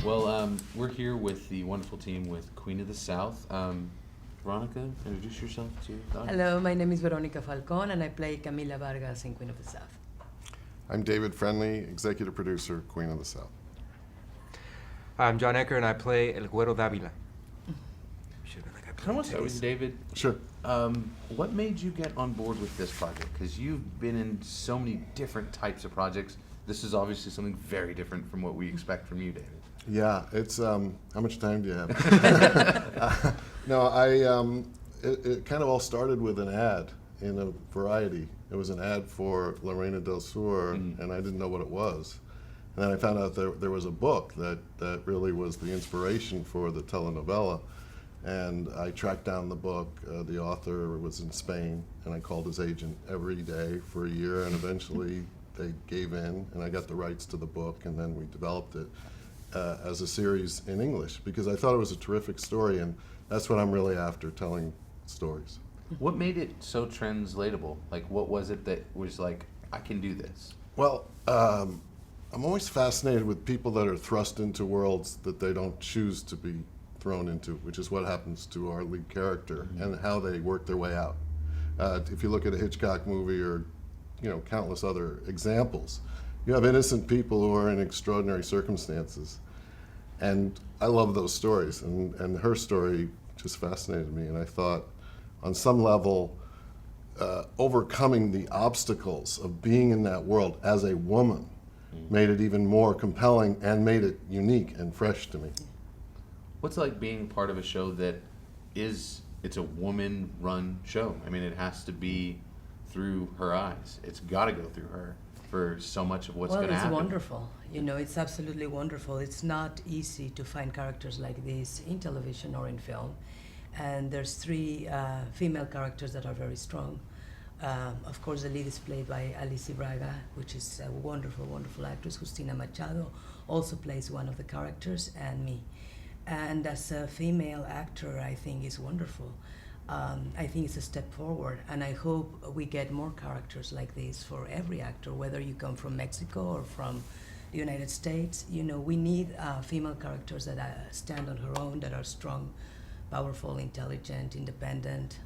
Well, we're here with the wonderful team with Queen of the South. Veronica, introduce yourself to the audience. Hello, my name is Veronica Falcón, and I play Camila Vargas in Queen of the South. I'm David Friendly, executive producer, Queen of the South. I'm John Ecker, and I play El Güero Dávila. I want to start with you, David. Sure. What made you get on board with this project? Because you've been in so many different types of projects. This is obviously something very different from what we expect from you, David. Yeah, it's, how much time do you have? It kind of all started with an ad in a Variety. It was an ad for Lorena del Sur, and I didn't know what it was. And then I found out there was a book that really was the inspiration for the telenovela. And I tracked down the book. The author was in Spain, and I called his agent every day for a year, and eventually they gave in, and I got the rights to the book, and then we developed it as a series in English, because I thought it was a terrific story, and that's what I'm really after, telling stories. What made it so translatable? Like, what was it that was like, I can do this? Well, I'm always fascinated with people that are thrust into worlds that they don't choose to be thrown into, which is what happens to our lead character, and how they work their way out. If you look at a Hitchcock movie or countless other examples, you have innocent people who are in extraordinary circumstances. And I love those stories, and her story just fascinated me, and I thought on some level overcoming the obstacles of being in that world as a woman made it even more compelling and made it unique and fresh to me. What's it like being part of a show that it's a woman-run show? I mean, it has to be through her eyes. It's got to go through her for so much of what's going to happen. Well, it's wonderful. It's absolutely wonderful. It's not easy to find characters like this in television or in film. And there's three female characters that are very strong. Of course, the lead is played by Alice Braga, which is a wonderful, wonderful actress. Justina Machado also plays one of the characters, and me. And as a female actor, I think it's wonderful. I think it's a step forward, and I hope we get more characters like this for every actor, whether you come from Mexico or from the United States. We need female characters that stand on her own, that are strong, powerful, intelligent, independent.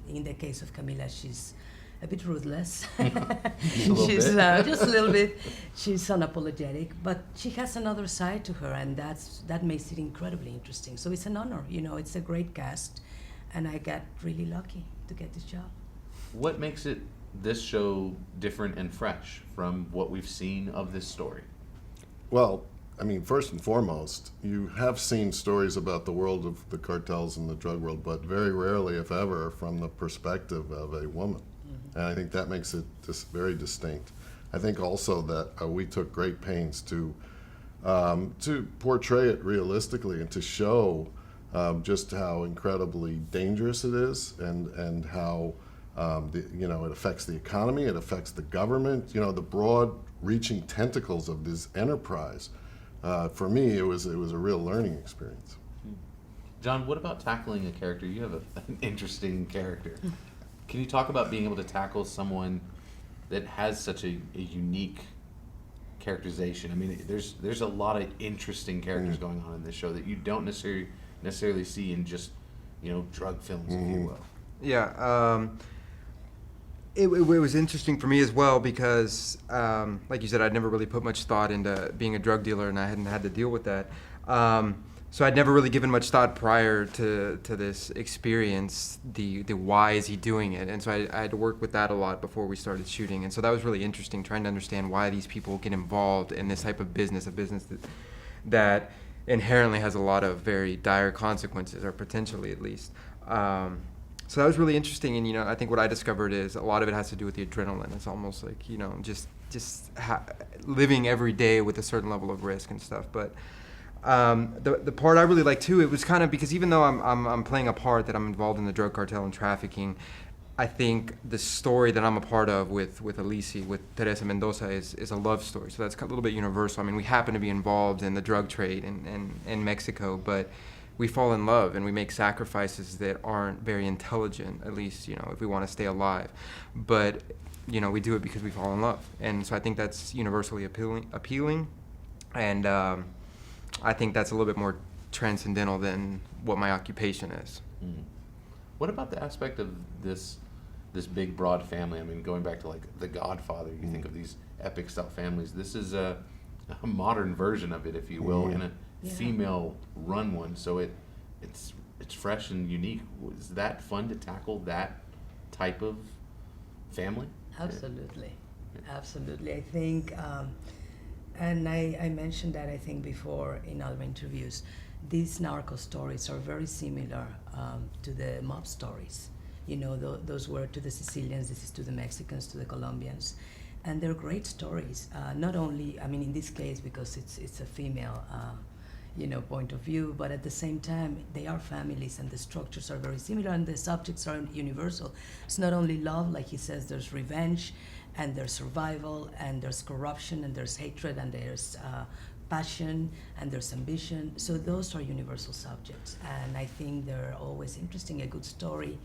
In the case of Camila, she's a bit ruthless. She's just a little bit. She's unapologetic, but she has another side to her, and that makes it incredibly interesting. So it's an honor. It's a great cast, and I got really lucky to get this job. What makes this show different and fresh from what we've seen of this story? Well, I mean, first and foremost, you have seen stories about the world of the cartels and the drug world, but very rarely, if ever, from the perspective of a woman. And I think that makes it just very distinct. I think also that we took great pains to portray it realistically and to show just how incredibly dangerous it is, and how it affects the economy, it affects the government. The broad-reaching tentacles of this enterprise. For me, it was a real learning experience. John, what about tackling a character? You have an interesting character. Can you talk about being able to tackle someone that has such a unique characterization? I mean, there's a lot of interesting characters going on in this show that you don't necessarily see in just drug films, if you will. Yeah, it was interesting for me as well because, like you said, I'd never really put much thought into being a drug dealer, and I hadn't had to deal with that. So I'd never really given much thought prior to this experience, the why is he doing it? And so I had to work with that a lot before we started shooting. And so that was really interesting, trying to understand why these people get involved in this type of business, a business that inherently has a lot of very dire consequences, or potentially at least. So that was really interesting. And, I think what I discovered is a lot of it has to do with the adrenaline. It's almost like, just living every day with a certain level of risk and stuff. But the part I really liked too, it was kind of because even though I'm playing a part that I'm involved in the drug cartel and trafficking, I think the story that I'm a part of with Alice, with Teresa Mendoza, is a love story. So that's a little bit universal. I mean, we happen to be involved in the drug trade in Mexico, but we fall in love and we make sacrifices that aren't very intelligent, at least, if we want to stay alive. But, we do it because we fall in love. And so I think that's universally appealing. And I think that's a little bit more transcendental than what my occupation is. Mm. What about the aspect of this big broad family? I mean, going back to like The Godfather, you think of these epic style families. This is a modern version of it, if you will, and a Yeah. female run one. So it's fresh and unique. Is that fun to tackle that type of family? Absolutely, absolutely. I think, and I mentioned that I think before in other interviews, these narco stories are very similar to the mob stories. You know, those were to the Sicilians, this is to the Mexicans, to the Colombians, and they're great stories. Not only, I mean, in this case because it's a female, point of view, but at the same time they are families and the structures are very similar and the subjects are universal. It's not only love, like he says, there's revenge and there's survival and there's corruption and there's hatred and there's passion and there's ambition. So those are universal subjects, and I think they're always interesting. A good story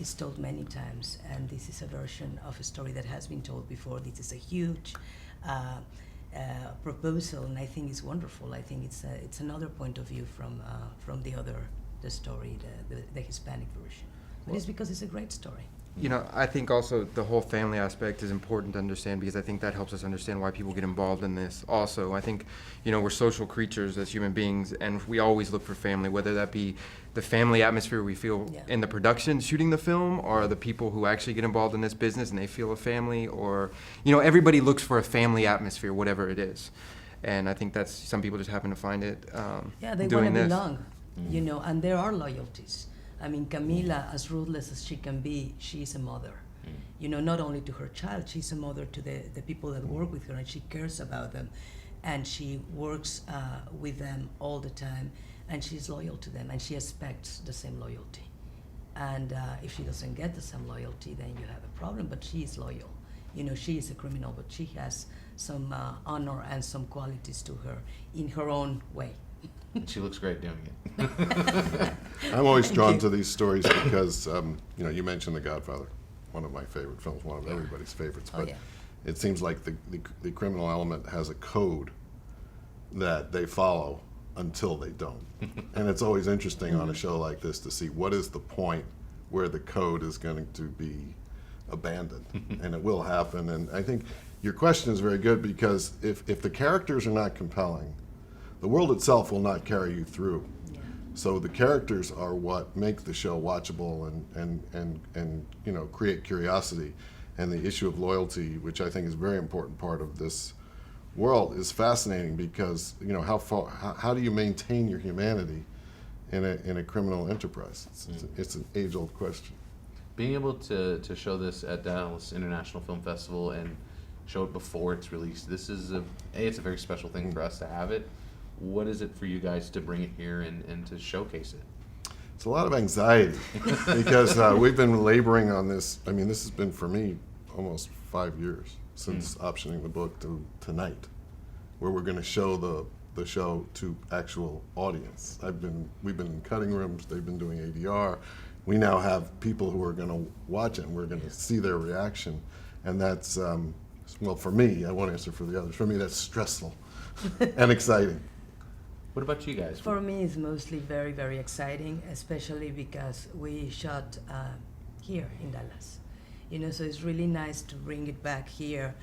is told many times, and this is a version of a story that has been told before. This is a huge proposal, and I think it's wonderful. I think it's another point of view from the story, the Hispanic version. But it's because it's a great story. You know, I think also the whole family aspect is important to understand, because I think that helps us understand why people get involved in this also. I think, we're social creatures as human beings, and we always look for family, whether that be the family atmosphere we feel Yeah. in the production shooting the film, or the people who actually get involved in this business and they feel a family, or, everybody looks for a family atmosphere, whatever it is. And I think that's, some people just happen to find it Yeah, they want doing to this. belong, and there are loyalties. I mean, Camila, as ruthless as she can be, she's a mother. Not only to her child, she's a mother to the people that work with her, and she cares about them, and she works with them all the time, and she's loyal to them, and she expects the same loyalty. And if she doesn't get the same loyalty, then you have a problem, but she is loyal. She is a criminal, but she has some honor and some qualities to her in her own way. She looks great doing it. I'm always drawn to these stories because, you mentioned The Godfather, one of my favorite films, one of everybody's favorites. Oh, But yeah. it seems like the criminal element has a code that they follow until they don't. And it's always interesting on a show like this to see what is the point where the code is going to be abandoned. And it will happen. And I think your question is very good, because if the characters are not compelling, the world itself will not carry you through. Yeah. So the characters are what make the show watchable and create curiosity. And the issue of loyalty, which I think is a very important part of this world, is fascinating, because how do you maintain your humanity in a criminal enterprise? It's an age-old question. Being able to show this at Dallas International Film Festival and show it before it's released, this is it's a very special thing for us to have it. What is it for you guys to bring it here and to showcase it? It's a lot of anxiety because we've been laboring on this. I mean, this has been for me almost 5 years since optioning the book to tonight, where we're going to show the show to actual audience. We've been in cutting rooms. They've been doing ADR. We now have people who are going to watch it, and we're going to see their reaction. And that's, well, for me, I won't answer for the others. For me, that's stressful and exciting. What about you guys? For me, it's mostly very, very exciting, especially because we shot here in Dallas. So it's really nice to bring it back here.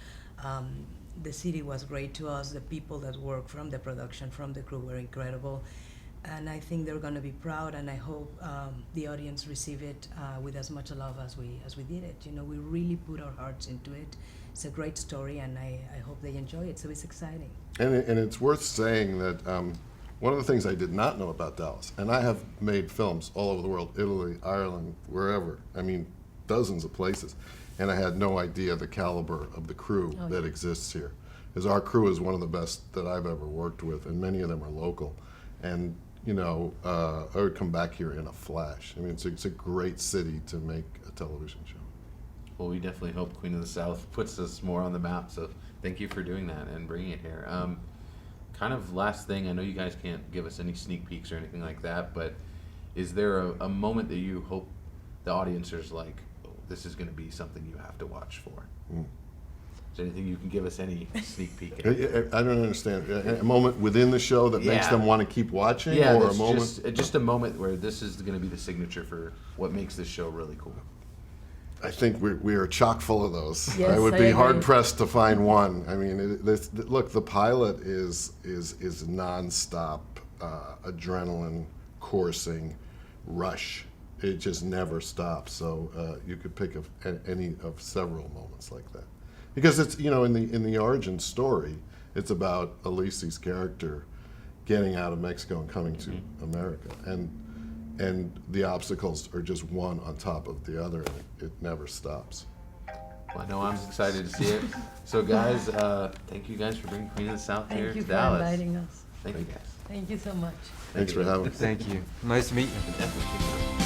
The city was great to us. The people that work from the production, from the crew, were incredible. And I think they're going to be proud, and I hope the audience receive it with as much love as we did it. We really put our hearts into it. It's a great story, and I hope they enjoy it, so it's exciting. And it's worth saying that one of the things I did not know about Dallas, and I have made films all over the world, Italy, Ireland, wherever, I mean, dozens of places, and I had no idea the caliber of the crew that exists here. Because our crew is one of the best that I've ever worked with, and many of them are local. And, I would come back here in a flash. I mean, it's a great city to make a television show. Well, we definitely hope Queen of the South puts us more on the map, so thank you for doing that and bringing it here. Kind of last thing, I know you guys can't give us any sneak peeks or anything like that, but is there a moment that you hope the audience is like, oh, this is going to be something you have to watch for? Is there anything you can give us any sneak peek I, at? I don't understand. A moment within the show that makes Yeah. them want to keep watching, Yeah, or a that's moment. just a moment where this is going to be the signature for what makes this show really cool. I think we are chock full of those. Yes, I would I be agree. hard pressed to find one. I mean, look, the pilot is nonstop adrenaline coursing rush. It just never stops. So you could pick any of several moments like that, because it's in the origin story, it's about Alici's character getting out of Mexico and coming to America, and the obstacles are just one on top of the other, and it never stops. Well, I know I'm excited to see it. So, guys, thank you guys for bringing Queen of the South here Thank you to for Dallas. inviting us. Thank you guys. Thank you so much. Thanks for having us. Thank you. Nice to meet you. Definitely.